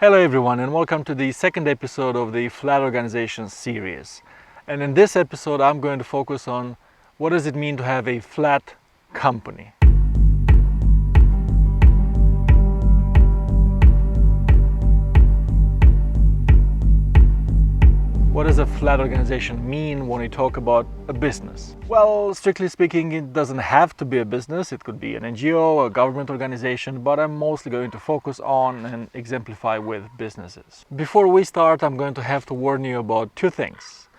Hello everyone, and welcome to the second episode of the Flat Organization series. And in this episode I'm going to focus on what does it mean to have a flat company. What does a flat organization mean when we talk about a business? Well, strictly speaking, it doesn't have to be a business. It could be an NGO, a government organization, but I'm mostly going to focus on and exemplify with businesses. Before we start, I'm going to have to warn you about two things.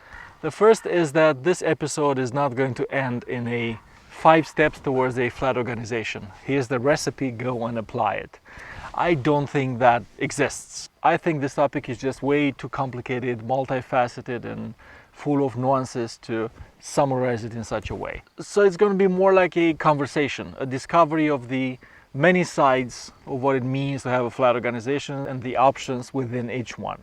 The first is that this episode is not going to end in a 5 steps towards a flat organization. Here's the recipe, go and apply it. I don't think that exists. I think this topic is just way too complicated, multifaceted, and full of nuances to summarize it in such a way. So it's going to be more like a conversation, a discovery of the many sides of what it means to have a flat organization and the options within each one.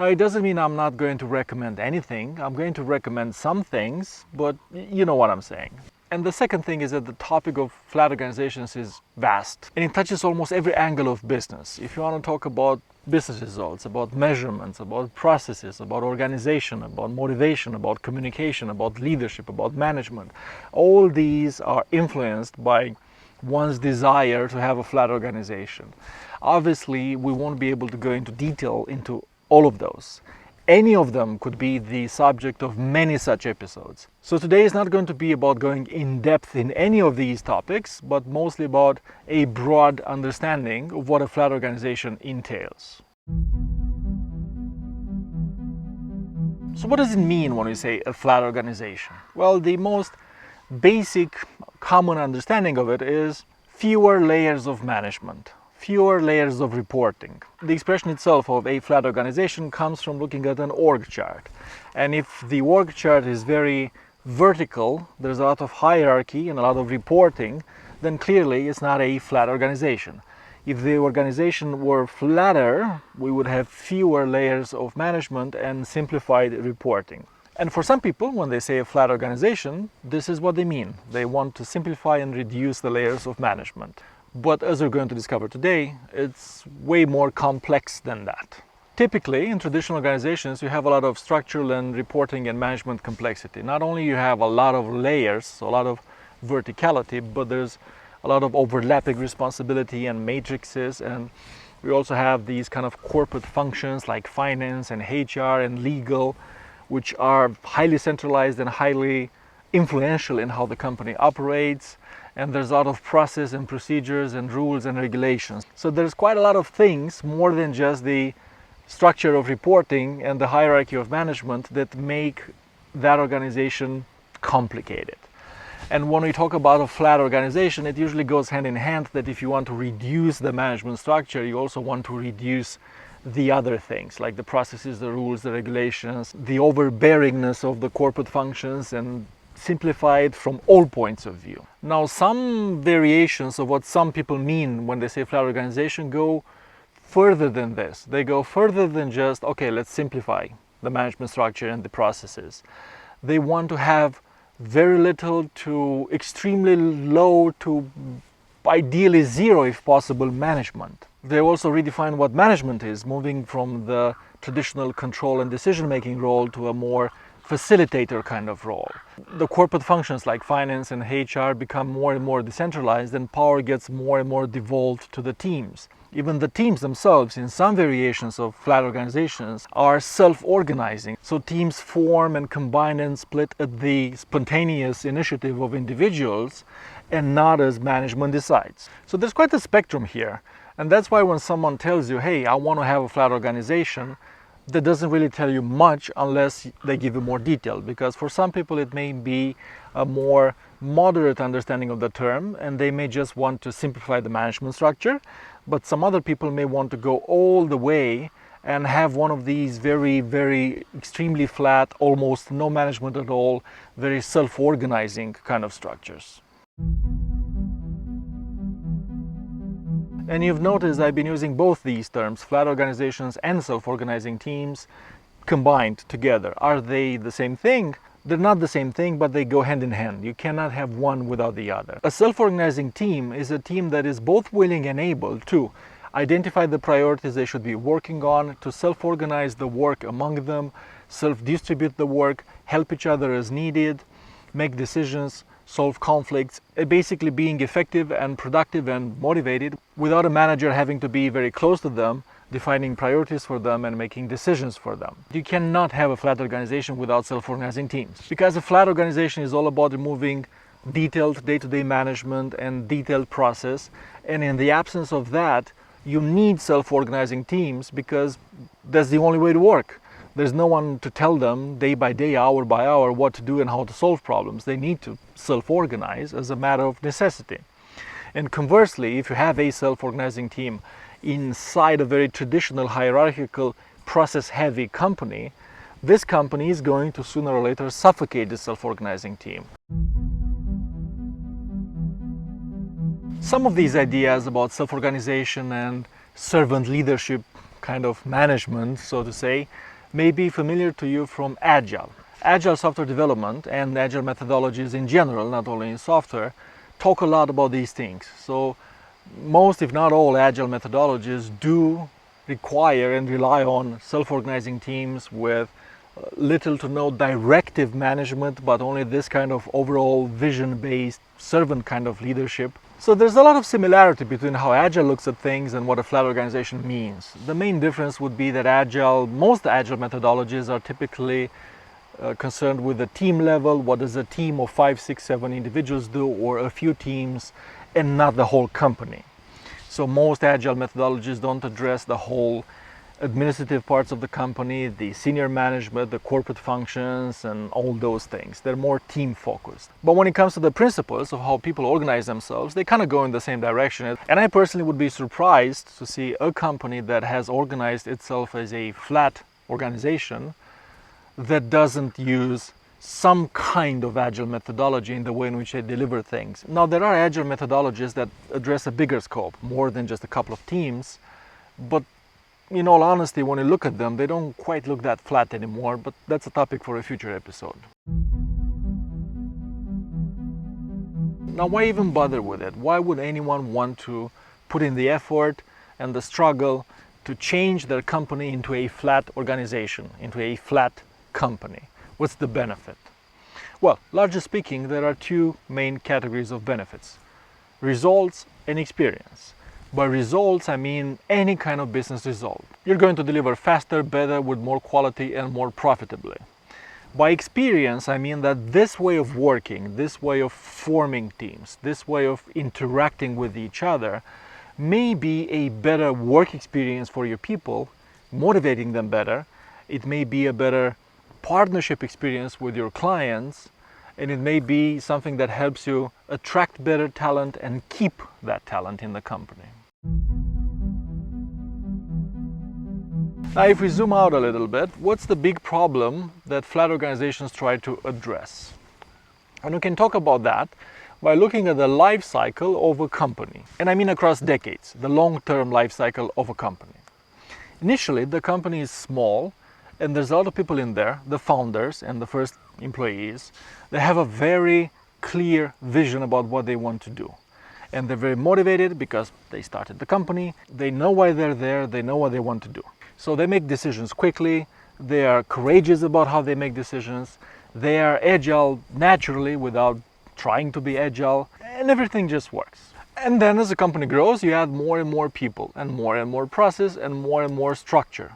Now, it doesn't mean I'm not going to recommend anything. I'm going to recommend some things, but you know what I'm saying. And the second thing is that the topic of flat organizations is vast and it touches almost every angle of business. If you want to talk about business results, about measurements, about processes, about organization, about motivation, about communication, about leadership, about management, all these are influenced by one's desire to have a flat organization. Obviously, we won't be able to go into detail into all of those. Any of them could be the subject of many such episodes. So today is not going to be about going in depth in any of these topics, but mostly about a broad understanding of what a flat organization entails. So what does it mean when we say a flat organization? Well, the most basic common understanding of it is fewer layers of management. Fewer layers of reporting. The expression itself of a flat organization comes from looking at an org chart. And if the org chart is very vertical, there's a lot of hierarchy and a lot of reporting, then clearly it's not a flat organization. If the organization were flatter, we would have fewer layers of management and simplified reporting. And for some people, when they say a flat organization, this is what they mean. They want to simplify and reduce the layers of management. But as we're going to discover today, it's way more complex than that. Typically, in traditional organizations, you have a lot of structural and reporting and management complexity. Not only you have a lot of layers, so a lot of verticality, but there's a lot of overlapping responsibility and matrices, and we also have these kind of corporate functions like finance and HR and legal, which are highly centralized and highly influential in how the company operates. And there's a lot of process and procedures and rules and regulations. So there's quite a lot of things more than just the structure of reporting and the hierarchy of management that make that organization complicated. And when we talk about a flat organization, it usually goes hand in hand that if you want to reduce the management structure, you also want to reduce the other things like the processes, the rules, the regulations, the overbearingness of the corporate functions, and simplify it from all points of view. Now, some variations of what some people mean when they say flat organization go further than this. They go further than just, okay, let's simplify the management structure and the processes. They want to have very little to extremely low to ideally zero, if possible, management. They also redefine what management is, moving from the traditional control and decision-making role to a more facilitator kind of role. The corporate functions like finance and HR become more and more decentralized, and power gets more and more devolved to the teams. Even the teams themselves, in some variations of flat organizations, are self-organizing. So teams form and combine and split at the spontaneous initiative of individuals and not as management decides. So there's quite a spectrum here. And that's why when someone tells you, hey, I want to have a flat organization, that doesn't really tell you much unless they give you more detail, because for some people it may be a more moderate understanding of the term and they may just want to simplify the management structure, but some other people may want to go all the way and have one of these very, very extremely flat, almost no management at all, very self-organizing kind of structures. And you've noticed I've been using both these terms, flat organizations and self-organizing teams, combined together. Are they the same thing? They're not the same thing, but they go hand in hand. You cannot have one without the other. A self-organizing team is a team that is both willing and able to identify the priorities they should be working on, to self-organize the work among them, self-distribute the work, help each other as needed, make decisions, solve conflicts, basically being effective and productive and motivated without a manager having to be very close to them, defining priorities for them and making decisions for them. You cannot have a flat organization without self-organizing teams, because a flat organization is all about removing detailed day-to-day management and detailed process, and in the absence of that, you need self-organizing teams because that's the only way to work. There's no one to tell them day by day, hour by hour, what to do and how to solve problems. They need to self-organize as a matter of necessity. And conversely, if you have a self-organizing team inside a very traditional, hierarchical, process-heavy company, this company is going to sooner or later suffocate the self-organizing team. Some of these ideas about self-organization and servant leadership kind of management, so to say, may be familiar to you from Agile. Agile software development and Agile methodologies in general, not only in software, talk a lot about these things. So most, if not all, Agile methodologies do require and rely on self-organizing teams with little to no directive management, but only this kind of overall vision-based servant kind of leadership. So there's a lot of similarity between how Agile looks at things and what a flat organization means. The main difference would be that most Agile methodologies are typically concerned with the team level. What does a team of 5, 6, 7 individuals do, or a few teams, and not the whole company. So most Agile methodologies don't address the whole administrative parts of the company, the senior management, the corporate functions, and all those things. They're more team focused. But when it comes to the principles of how people organize themselves, they kind of go in the same direction. And I personally would be surprised to see a company that has organized itself as a flat organization that doesn't use some kind of Agile methodology in the way in which they deliver things. Now, there are Agile methodologies that address a bigger scope, more than just a couple of teams, but in all honesty, when you look at them, they don't quite look that flat anymore, but that's a topic for a future episode. Now, why even bother with it? Why would anyone want to put in the effort and the struggle to change their company into a flat organization, into a flat company? What's the benefit? Well, largely speaking, there are two main categories of benefits: results and experience. By results, I mean any kind of business result. You're going to deliver faster, better, with more quality and more profitably. By experience, I mean that this way of working, this way of forming teams, this way of interacting with each other may be a better work experience for your people, motivating them better. It may be a better partnership experience with your clients, and it may be something that helps you attract better talent and keep that talent in the company. Now, if we zoom out a little bit, what's the big problem that flat organizations try to address? And we can talk about that by looking at the life cycle of a company. And I mean across decades, the long-term life cycle of a company. Initially, the company is small, and there's a lot of people in there, the founders and the first employees. They have a very clear vision about what they want to do. And they're very motivated because they started the company. They know why they're there. They know what they want to do. So they make decisions quickly. They are courageous about how they make decisions. They are agile naturally without trying to be agile. And everything just works. And then as the company grows, you add more and more people and more process and more structure.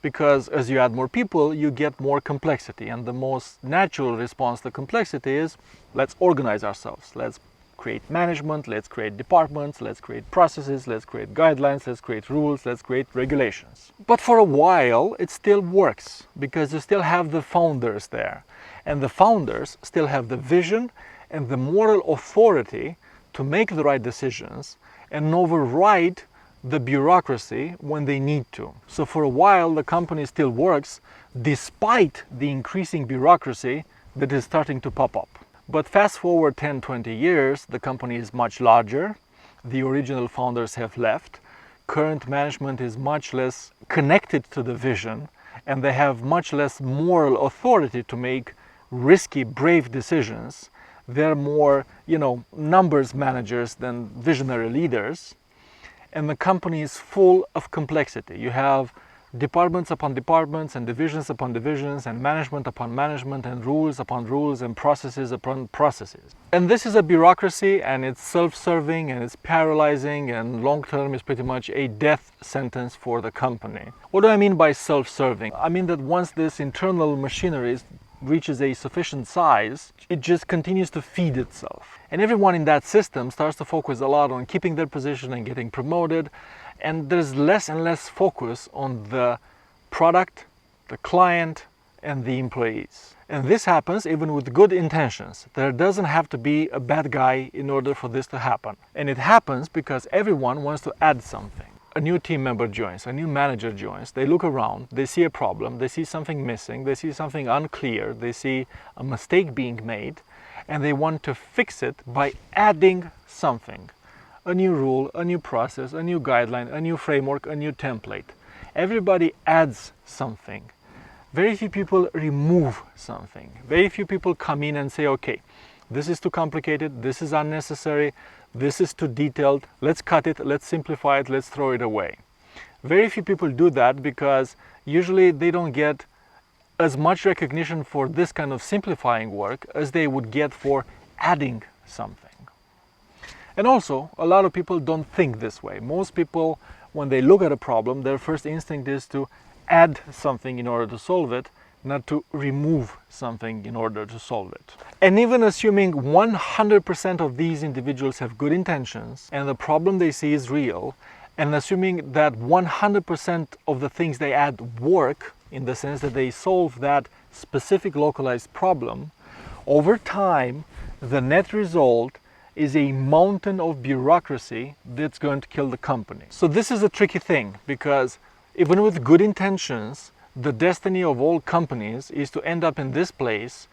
Because as you add more people, you get more complexity. And the most natural response to complexity is, let's organize ourselves. Let's create management, let's create departments, let's create processes, let's create guidelines, let's create rules, let's create regulations. But for a while, it still works because you still have the founders there. And the founders still have the vision and the moral authority to make the right decisions and override the bureaucracy when they need to. So for a while, the company still works despite the increasing bureaucracy that is starting to pop up. But fast forward 10, 20 years, the company is much larger, the original founders have left, current management is much less connected to the vision, and they have much less moral authority to make risky, brave decisions. They're more, numbers managers than visionary leaders. and the company is full of complexity. You have departments upon departments and divisions upon divisions and management upon management and rules upon rules and processes upon processes. And this is a bureaucracy, and it's self-serving and it's paralyzing, and long-term is pretty much a death sentence for the company. What do I mean by self-serving? I mean that once this internal machinery reaches a sufficient size, it just continues to feed itself. And everyone in that system starts to focus a lot on keeping their position and getting promoted, and there's less and less focus on the product, the client, and the employees. And this happens even with good intentions. There doesn't have to be a bad guy in order for this to happen. And it happens because everyone wants to add something. A new team member joins, a new manager joins, they look around, they see a problem, they see something missing, they see something unclear, they see a mistake being made, and they want to fix it by adding something. A new rule, a new process, a new guideline, a new framework, a new template. Everybody adds something. Very few people remove something. Very few people come in and say, okay, this is too complicated, this is unnecessary, this is too detailed, let's cut it, let's simplify it, let's throw it away. Very few people do that because usually they don't get as much recognition for this kind of simplifying work as they would get for adding something. And also, a lot of people don't think this way. Most people, when they look at a problem, their first instinct is to add something in order to solve it, not to remove something in order to solve it. And even assuming 100% of these individuals have good intentions and the problem they see is real, and assuming that 100% of the things they add work, in the sense that they solve that specific localized problem, over time, the net result is a mountain of bureaucracy that's going to kill the company. So this is a tricky thing, because even with good intentions, the destiny of all companies is to end up in this place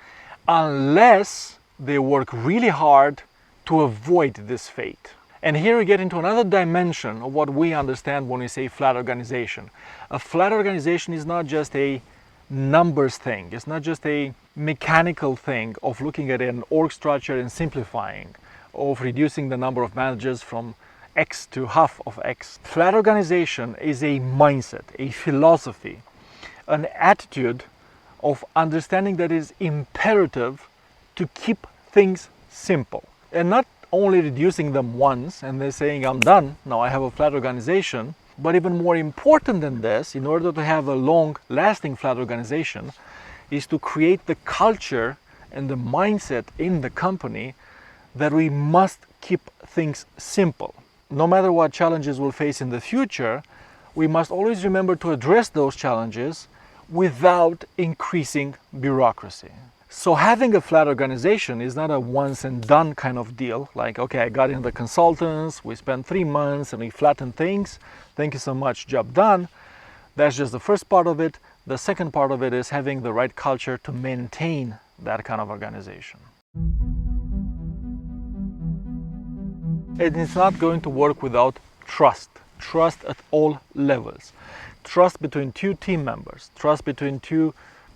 unless they work really hard to avoid this fate. And here we get into another dimension of what we understand when we say flat organization. A flat organization is not just a numbers thing. It's not just a mechanical thing of looking at an org structure and simplifying, of reducing the number of managers from X to half of X. Flat organization is a mindset, a philosophy, an attitude of understanding that it is imperative to keep things simple. And not only reducing them once and then saying, I'm done, now I have a flat organization, but even more important than this, in order to have a long-lasting flat organization, is to create the culture and the mindset in the company that we must keep things simple. No matter what challenges we'll face in the future, we must always remember to address those challenges without increasing bureaucracy. So having a flat organization is not a once and done kind of deal, like, okay, I got in the consultants, we spent 3 months and we flattened things, thank you so much, job done. That's just the first part of it. The second part of it is having the right culture to maintain that kind of organization. And it's not going to work without trust. Trust at all levels. Trust between two team members. Trust between two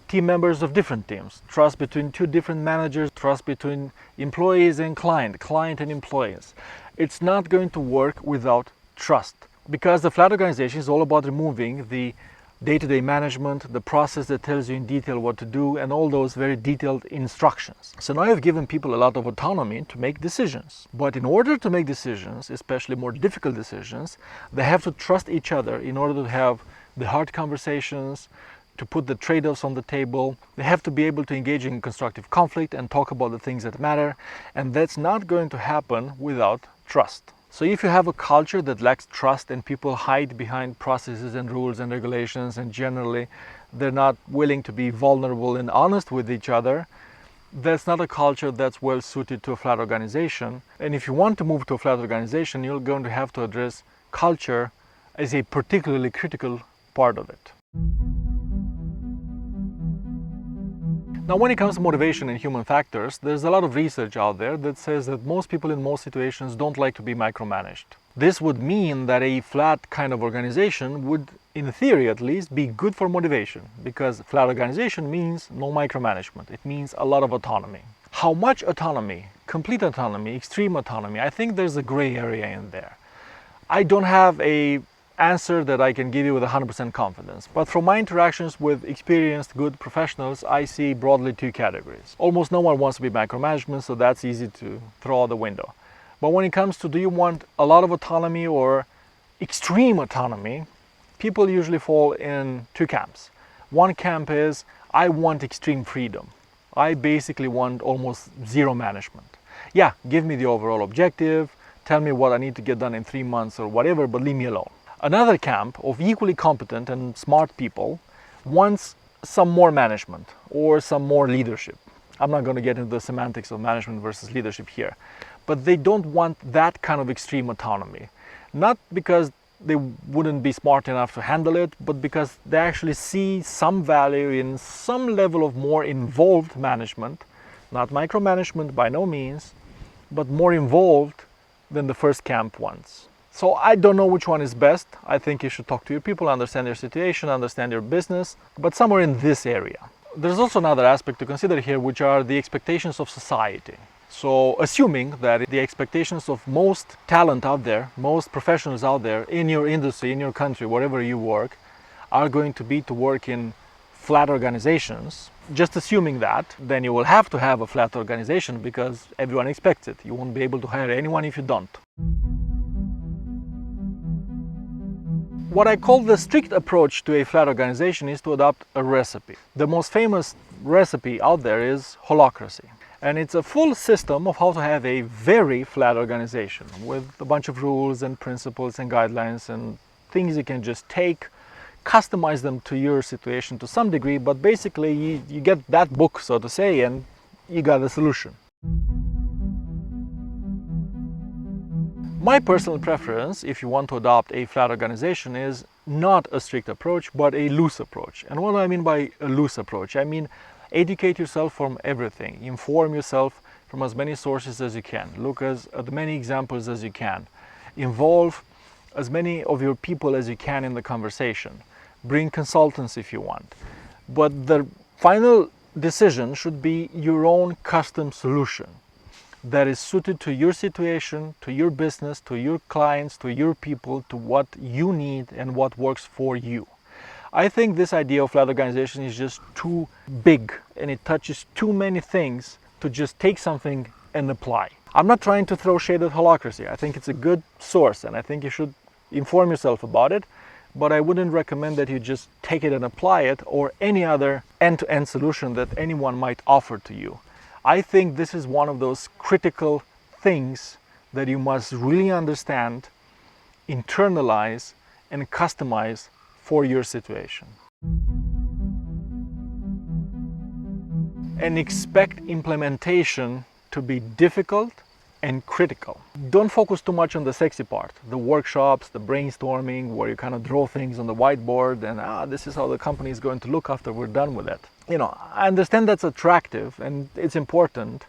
team members of different teams. Trust between two different managers. Trust between employees and client and employees. It's not going to work without trust. Because the flat organization is all about removing the day-to-day management, the process that tells you in detail what to do, and all those very detailed instructions. So now you've given people a lot of autonomy to make decisions. But in order to make decisions, especially more difficult decisions, they have to trust each other in order to have the hard conversations, to put the trade-offs on the table. They have to be able to engage in constructive conflict and talk about the things that matter. And that's not going to happen without trust. So if you have a culture that lacks trust and people hide behind processes and rules and regulations, and generally they're not willing to be vulnerable and honest with each other, that's not a culture that's well suited to a flat organization. And if you want to move to a flat organization, you're going to have to address culture as a particularly critical part of it. Now, when it comes to motivation and human factors, there's a lot of research out there that says that most people in most situations don't like to be micromanaged. This would mean that a flat kind of organization would, in theory at least, be good for motivation, because flat organization means no micromanagement. It means a lot of autonomy. How much autonomy? Complete autonomy, extreme autonomy? I think there's a gray area in there. I don't have a answer that I can give you with 100% confidence, but from my interactions with experienced good professionals, I see broadly two categories. Almost no one wants to be micromanagement, so that's easy to throw out the window. But when it comes to, do you want a lot of autonomy or extreme autonomy, people usually fall in two camps. One camp is, I want extreme freedom. I basically want almost zero management. Yeah, give me the overall objective, tell me what I need to get done in 3 months or whatever, but leave me alone. Another camp of equally competent and smart people wants some more management or some more leadership. I'm not going to get into the semantics of management versus leadership here, but they don't want that kind of extreme autonomy. Not because they wouldn't be smart enough to handle it, but because they actually see some value in some level of more involved management, not micromanagement by no means, but more involved than the first camp wants. So I don't know which one is best. I think you should talk to your people, understand their situation, understand your business, but somewhere in this area. There's also another aspect to consider here, which are the expectations of society. So assuming that the expectations of most talent out there, most professionals out there in your industry, in your country, wherever you work, are going to be to work in flat organizations, just assuming that, then you will have to have a flat organization because everyone expects it. You won't be able to hire anyone if you don't. What I call the strict approach to a flat organization is to adopt a recipe. The most famous recipe out there is holacracy. And it's a full system of how to have a very flat organization with a bunch of rules and principles and guidelines and things you can just take, customize them to your situation to some degree, but basically you get that book, so to say, and you got a solution. My personal preference, if you want to adopt a flat organization, is not a strict approach, but a loose approach. And what do I mean by a loose approach? I mean, educate yourself from everything. Inform yourself from as many sources as you can. Look at as many examples as you can. Involve as many of your people as you can in the conversation. Bring consultants if you want. But the final decision should be your own custom solution that is suited to your situation, to your business, to your clients, to your people, to what you need and what works for you. I think this idea of flat organization is just too big and it touches too many things to just take something and apply. I'm not trying to throw shade at holacracy. I think it's a good source and I think you should inform yourself about it, but I wouldn't recommend that you just take it and apply it or any other end-to-end solution that anyone might offer to you. I think this is one of those critical things that you must really understand, internalize, and customize for your situation. And expect implementation to be difficult and critical. Don't focus too much on the sexy part, the workshops, the brainstorming, where you kind of draw things on the whiteboard and this is how the company is going to look after we're done with it. You know, I understand that's attractive and it's important,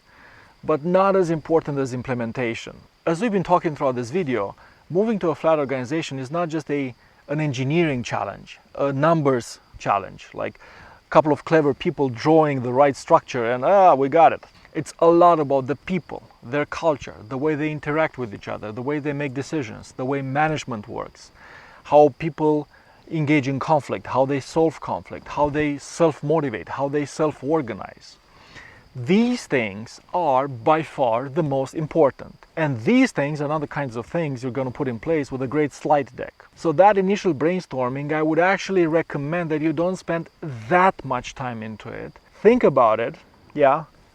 but not as important as implementation. As we've been talking throughout this video, moving to a flat organization is not just an engineering challenge, a numbers challenge, like a couple of clever people drawing the right structure and we got it. It's a lot about the people, their culture, the way they interact with each other, the way they make decisions, the way management works, how people engage in conflict, how they solve conflict, how they self-motivate, how they self-organize. These things are by far the most important. And these things are not the kinds of things you're going to put in place with a great slide deck. So that initial brainstorming, I would actually recommend that you don't spend that much time into it. Think about it,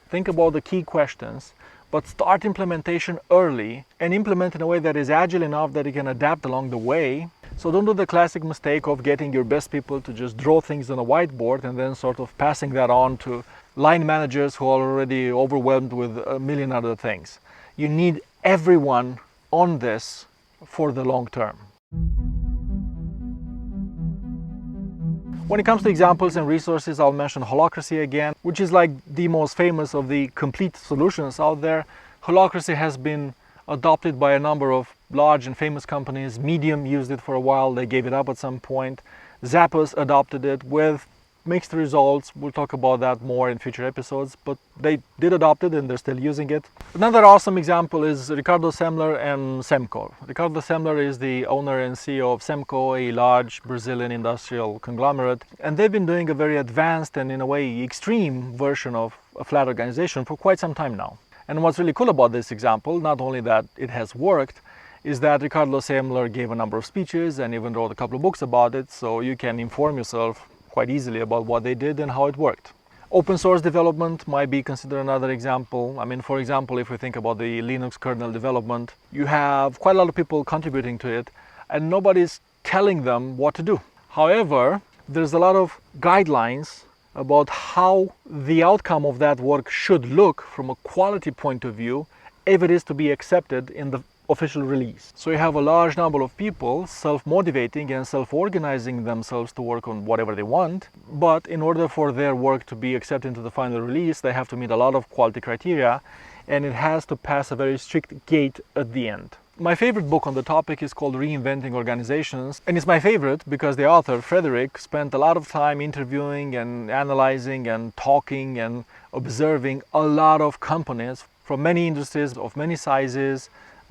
think about the key questions, but start implementation early and implement in a way that is agile enough that you can adapt along the way. So don't do the classic mistake of getting your best people to just draw things on a whiteboard and then sort of passing that on to line managers who are already overwhelmed with a million other things. You need everyone on this for the long term. When it comes to examples and resources, I'll mention holacracy again, which is like the most famous of the complete solutions out there. Holacracy has been adopted by a number of large and famous companies. Medium used it for a while, they gave it up at some point. Zappos adopted it with mixed results. We'll talk about that more in future episodes, but they did adopt it and they're still using it. Another awesome example is Ricardo Semler and Semco. Ricardo Semler is the owner and CEO of Semco, a large Brazilian industrial conglomerate, and they've been doing a very advanced and in a way extreme version of a flat organization for quite some time now. And what's really cool about this example, not only that it has worked, is that Ricardo Semler gave a number of speeches and even wrote a couple of books about it, so you can inform yourself quite easily about what they did and how it worked. Open source development might be considered another example. I mean, for example, if we think about the Linux kernel development, you have quite a lot of people contributing to it and nobody's telling them what to do. However, there's a lot of guidelines about how the outcome of that work should look from a quality point of view if it is to be accepted in the official release. So you have a large number of people self-motivating and self-organizing themselves to work on whatever they want, but in order for their work to be accepted into the final release, they have to meet a lot of quality criteria and it has to pass a very strict gate at the end. My favorite book on the topic is called Reinventing Organizations, and it's my favorite because the author, Frederick, spent a lot of time interviewing and analyzing and talking and observing a lot of companies from many industries of many sizes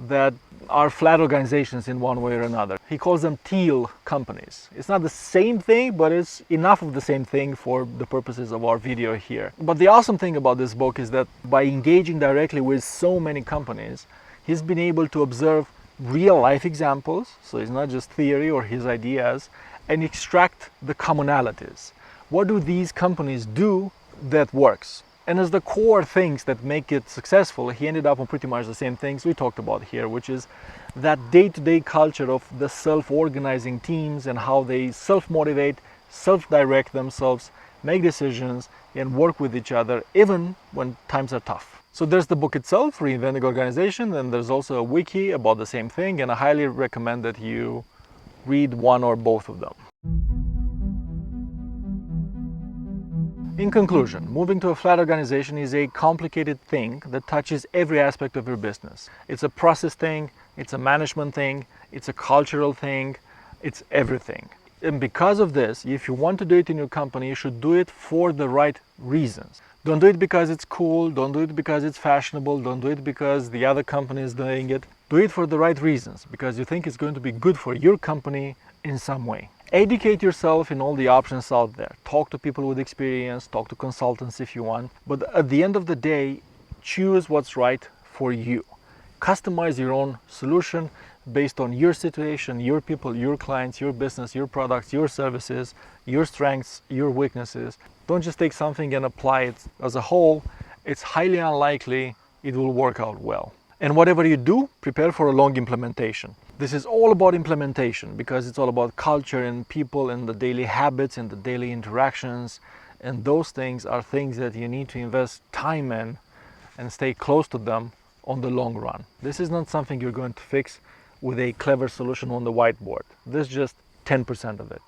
that are flat organizations in one way or another. He calls them teal companies. It's not the same thing, but it's enough of the same thing for the purposes of our video here. But the awesome thing about this book is that by engaging directly with so many companies, he's been able to observe real life examples, so it's not just theory or his ideas, and extract the commonalities. What do these companies do that works? And as the core things that make it successful, he ended up on pretty much the same things we talked about here, which is that day-to-day culture of the self-organizing teams and how they self-motivate, self-direct themselves, make decisions, and work with each other even when times are tough. So there's the book itself, Reinventing Organization, and there's also a wiki about the same thing, and I highly recommend that you read one or both of them. In conclusion, moving to a flat organization is a complicated thing that touches every aspect of your business. It's a process thing, it's a management thing, it's a cultural thing, it's everything. And because of this, if you want to do it in your company, you should do it for the right reasons. Don't do it because it's cool, don't do it because it's fashionable, don't do it because the other company is doing it. Do it for the right reasons, because you think it's going to be good for your company in some way. Educate yourself in all the options out there. Talk to people with experience, talk to consultants if you want. But at the end of the day, choose what's right for you. Customize your own solution based on your situation, your people, your clients, your business, your products, your services, your strengths, your weaknesses. Don't just take something and apply it as a whole. It's highly unlikely it will work out well. And whatever you do, prepare for a long implementation. This is all about implementation because it's all about culture and people and the daily habits and the daily interactions. And those things are things that you need to invest time in and stay close to them on the long run. This is not something you're going to fix with a clever solution on the whiteboard. This is just 10% of it.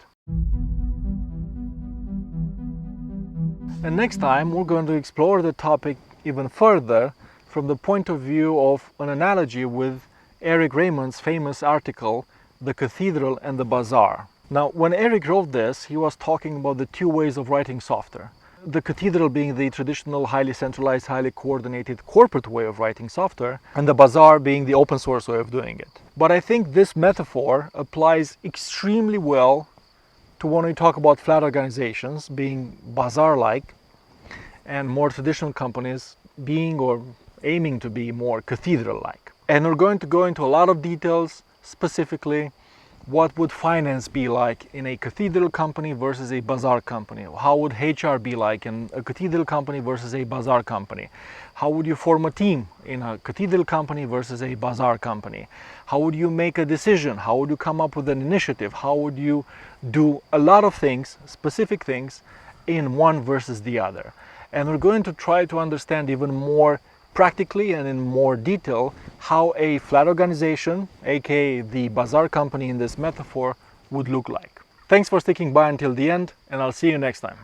And next time we're going to explore the topic even further from the point of view of an analogy with Eric Raymond's famous article, The Cathedral and the Bazaar. Now, when Eric wrote this, he was talking about the two ways of writing software. The cathedral being the traditional, highly centralized, highly coordinated corporate way of writing software, and the bazaar being the open source way of doing it. But I think this metaphor applies extremely well to when we talk about flat organizations being bazaar-like and more traditional companies being or aiming to be more cathedral-like. And we're going to go into a lot of details, specifically what would finance be like in a cathedral company versus a bazaar company? How would HR be like in a cathedral company versus a bazaar company? How would you form a team in a cathedral company versus a bazaar company? How would you make a decision? How would you come up with an initiative? How would you do a lot of things, specific things, in one versus the other? And we're going to try to understand even more practically and in more detail how a flat organization, aka the bazaar company in this metaphor, would look like. Thanks for sticking by until the end, and I'll see you next time.